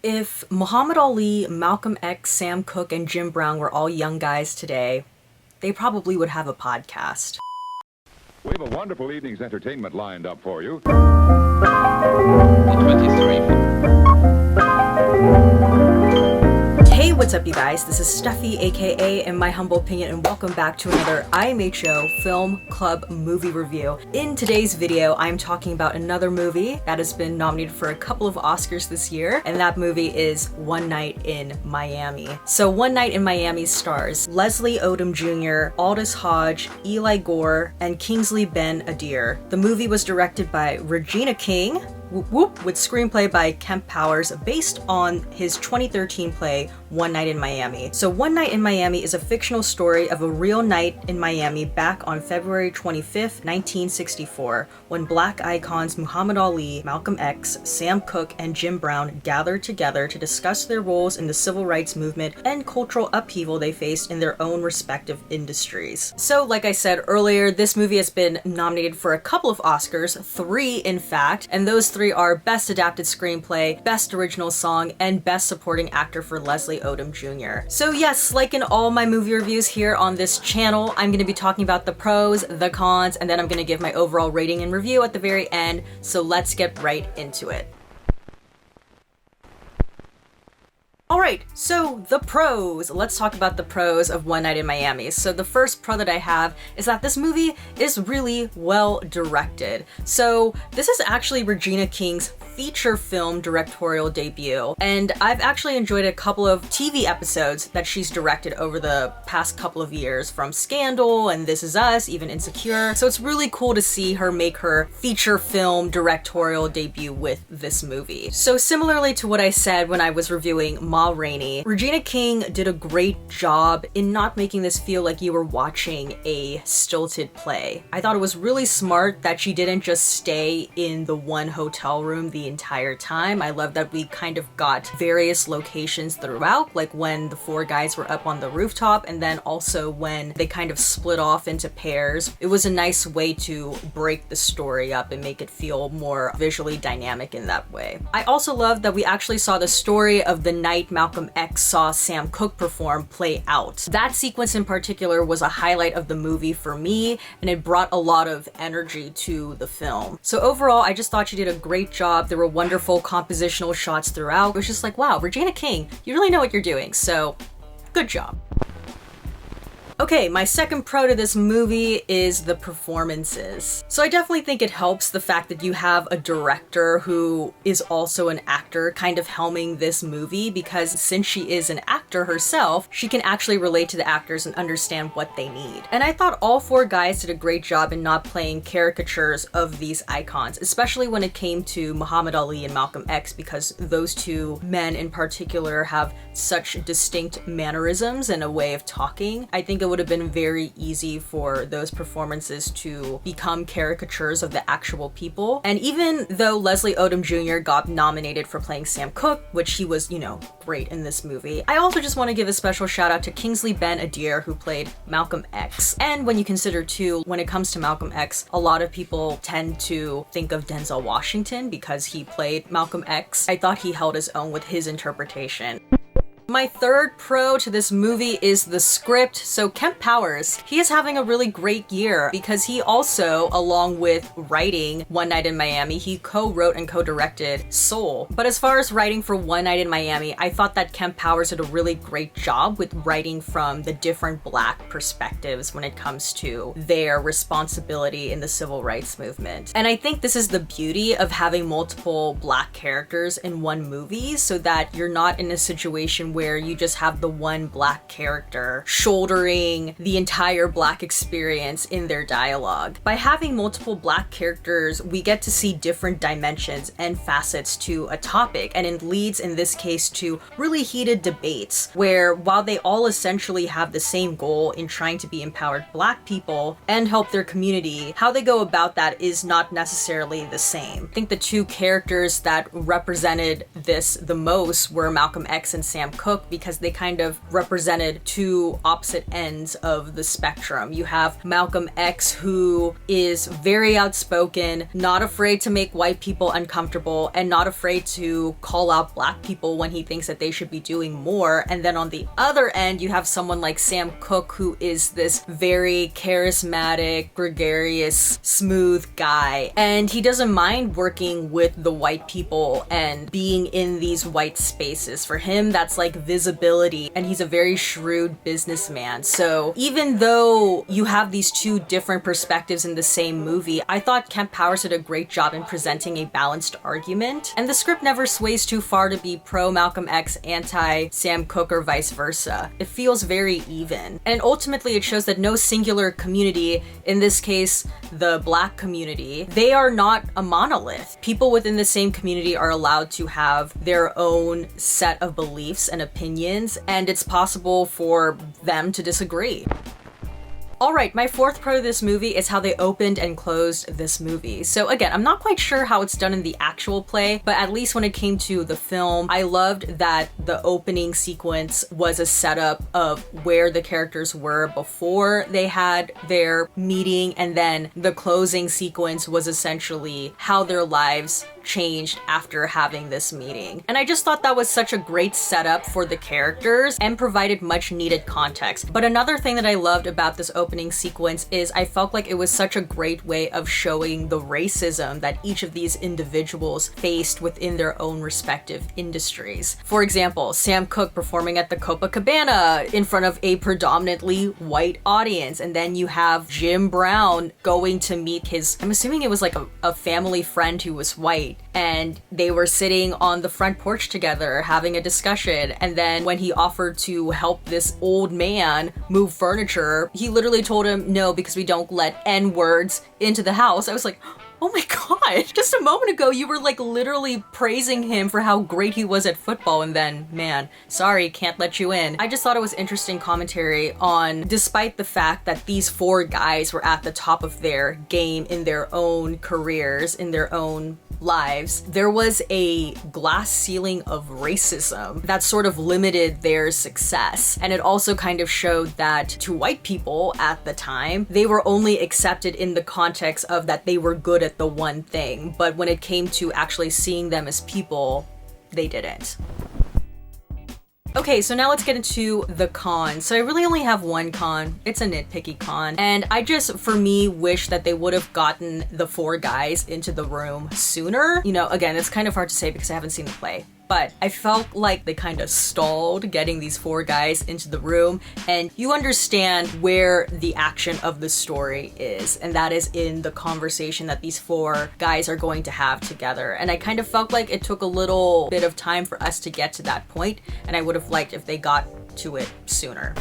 If Muhammad Ali, Malcolm X, Sam Cooke, and Jim Brown were all young guys today, they probably would have a podcast. We have a wonderful evening's entertainment lined up for you. 23. Hey, what's up you guys? This is Steffi, aka In My Humble Opinion, and welcome back to another IMHO Film Club movie review. In today's video, I'm talking about another movie that has been nominated for a couple of Oscars this year, and that movie is One Night in Miami. So One Night in Miami stars Leslie Odom Jr., Aldous Hodge, Eli Gore, and Kingsley Ben-Adir. The movie was directed by Regina King, with screenplay by Kemp Powers based on his 2013 play One Night in Miami. So One Night in Miami is a fictional story of a real night in Miami back on February 25th, 1964, when black icons Muhammad Ali, Malcolm X, Sam Cooke, and Jim Brown gathered together to discuss their roles in the civil rights movement and cultural upheaval they faced in their own respective industries. So like I said earlier, this movie has been nominated for a couple of Oscars, 3 in fact, and those 3 are Best Adapted Screenplay, Best Original Song, and Best Supporting Actor for Leslie Odom Jr. So yes, like in all my movie reviews here on this channel, I'm going to be talking about the pros, the cons, and then I'm going to give my overall rating and review at the very end, so let's get right into it. Alright, so the pros. Let's talk about the pros of One Night in Miami. So the first pro that I have is that this movie is really well directed. So this is actually Regina King's feature film directorial debut, and I've actually enjoyed a couple of TV episodes that she's directed over the past couple of years, from Scandal and This Is Us, even Insecure. So it's really cool to see her make her feature film directorial debut with this movie. So similarly to what I said when I was reviewing Ma Rainey, Regina King did a great job in not making this feel like you were watching a stilted play. I thought it was really smart that she didn't just stay in the one hotel room the entire time. I love that we kind of got various locations throughout, like when the 4 guys were up on the rooftop, and then also when they kind of split off into pairs. It was a nice way to break the story up and make it feel more visually dynamic in that way. I also love that we actually saw the story of the night Malcolm X saw Sam Cooke perform play out. That sequence in particular was a highlight of the movie for me, and it brought a lot of energy to the film. So overall, I just thought she did a great job. There were wonderful compositional shots throughout. It was just like, wow, Regina King, you really know what you're doing, so good job. Okay, my second pro to this movie is the performances. So I definitely think it helps the fact that you have a director who is also an actor kind of helming this movie, because since she is an actor herself, she can actually relate to the actors and understand what they need. And I thought all 4 guys did a great job in not playing caricatures of these icons, especially when it came to Muhammad Ali and Malcolm X, because those 2 men in particular have such distinct mannerisms and a way of talking. I think it would have been very easy for those performances to become caricatures of the actual people. And even though Leslie Odom Jr. got nominated for playing Sam Cooke, which he was, you know, great in this movie, I also just want to give a special shout out to Kingsley Ben-Adir, who played Malcolm X. And when you consider too, when it comes to Malcolm X, a lot of people tend to think of Denzel Washington because he played Malcolm X. I thought he held his own with his interpretation. My third pro to this movie is the script. So Kemp Powers, he is having a really great year because he also, along with writing One Night in Miami, he co-wrote and co-directed Soul. But as far as writing for One Night in Miami, I thought that Kemp Powers did a really great job with writing from the different black perspectives when it comes to their responsibility in the civil rights movement. And I think this is the beauty of having multiple black characters in one movie, so that you're not in a situation where you just have the one black character shouldering the entire black experience in their dialogue. By having multiple black characters, we get to see different dimensions and facets to a topic, and it leads in this case to really heated debates where, while they all essentially have the same goal in trying to be empowered black people and help their community, how they go about that is not necessarily the same. I think the 2 characters that represented this the most were Malcolm X and Sam Cooke, Cooke because they kind of represented two opposite ends of the spectrum. You have Malcolm X, who is very outspoken, not afraid to make white people uncomfortable, and not afraid to call out black people when he thinks that they should be doing more. And then on the other end, you have someone like Sam Cooke, who is this very charismatic, gregarious, smooth guy. And he doesn't mind working with the white people and being in these white spaces. For him, that's like visibility, and he's a very shrewd businessman. So even though you have these two different perspectives in the same movie, I thought Kemp Powers did a great job in presenting a balanced argument, and the script never sways too far to be pro Malcolm X, anti Sam Cooke, or vice versa. It feels very even. And ultimately it shows that no singular community, in this case the black community, they are not a monolith. People within the same community are allowed to have their own set of beliefs and opinions, and it's possible for them to disagree. Alright, my fourth pro of this movie is how they opened and closed this movie. So again, I'm not quite sure how it's done in the actual play, but at least when it came to the film, I loved that the opening sequence was a setup of where the characters were before they had their meeting, and then the closing sequence was essentially how their lives changed after having this meeting. And I just thought that was such a great setup for the characters and provided much needed context. But another thing that I loved about this opening sequence is I felt like it was such a great way of showing the racism that each of these individuals faced within their own respective industries. For example, Sam Cooke performing at the Copacabana in front of a predominantly white audience, and then you have Jim Brown going to meet his, I'm assuming it was like a family friend who was white, and they were sitting on the front porch together having a discussion. And then when he offered to help this old man move furniture, he literally told him no, because we don't let N-words into the house. I was like, oh my god, just a moment ago you were like literally praising him for how great he was at football, and then, man, sorry, can't let you in. I just thought it was interesting commentary on, despite the fact that these four guys were at the top of their game in their own careers, in their own lives, there was a glass ceiling of racism that sort of limited their success. And it also kind of showed that to white people at the time, they were only accepted in the context of that they were good at the one thing. But when it came to actually seeing them as people, they didn't. Okay, so now let's get into the cons. So I really only have one con. It's a nitpicky con. And I just, for me, wish that they would have gotten the four guys into the room sooner. You know, again, it's kind of hard to say because I haven't seen the play. But I felt like they kind of stalled getting these four guys into the room, and you understand where the action of the story is, and that is in the conversation that these four guys are going to have together. And I kind of felt like it took a little bit of time for us to get to that point, and I would have liked if they got to it sooner.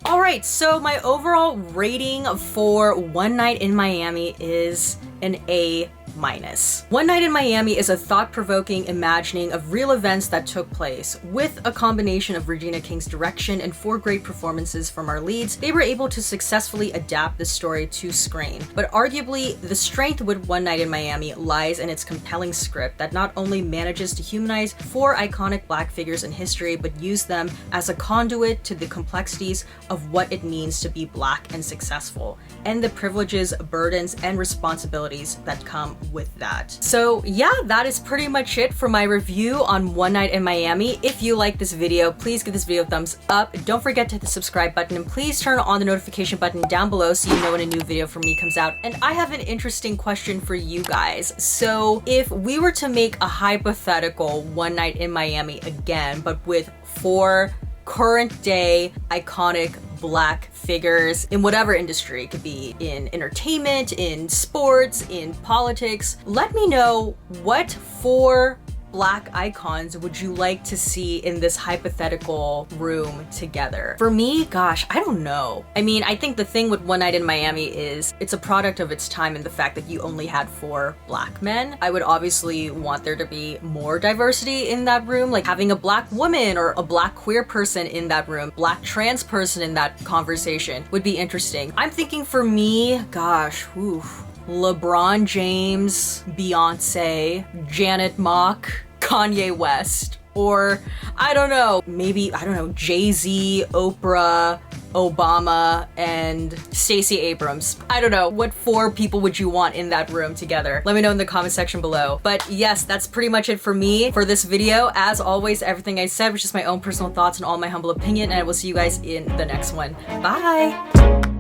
Alright, so my overall rating for One Night in Miami is an A-. One Night in Miami is a thought-provoking imagining of real events that took place. With a combination of Regina King's direction and four great performances from our leads, they were able to successfully adapt the story to screen. But arguably, the strength with One Night in Miami lies in its compelling script that not only manages to humanize four iconic black figures in history, but use them as a conduit to the complexities of what it means to be black and successful, and the privileges, burdens, and responsibilities that come with that. So yeah, that is pretty much it for my review on One Night in Miami. If you like this video, please give this video a thumbs up. Don't forget to hit the subscribe button, and please turn on the notification button down below so you know when a new video from me comes out. And I have an interesting question for you guys. So if we were to make a hypothetical One Night in Miami again, but with four current day iconic black figures in whatever industry, it could be in entertainment, in sports, in politics, let me know what four black icons would you like to see in this hypothetical room together? For me, gosh, I don't know. I mean, I think the thing with One Night in Miami is it's a product of its time in the fact that you only had four black men. I would obviously want there to be more diversity in that room, like having a black woman or a black queer person in that room, black trans person in that conversation would be interesting. I'm thinking for me, gosh, LeBron James, Beyonce, Janet Mock, Kanye West. Or, I don't know, maybe, I don't know, Jay-Z, Oprah, Obama, and Stacey Abrams. I don't know, what 4 people would you want in that room together? Let me know in the comment section below. But yes, that's pretty much it for me for this video. As always, everything I said was just my own personal thoughts and all my humble opinion, and I will see you guys in the next one. Bye!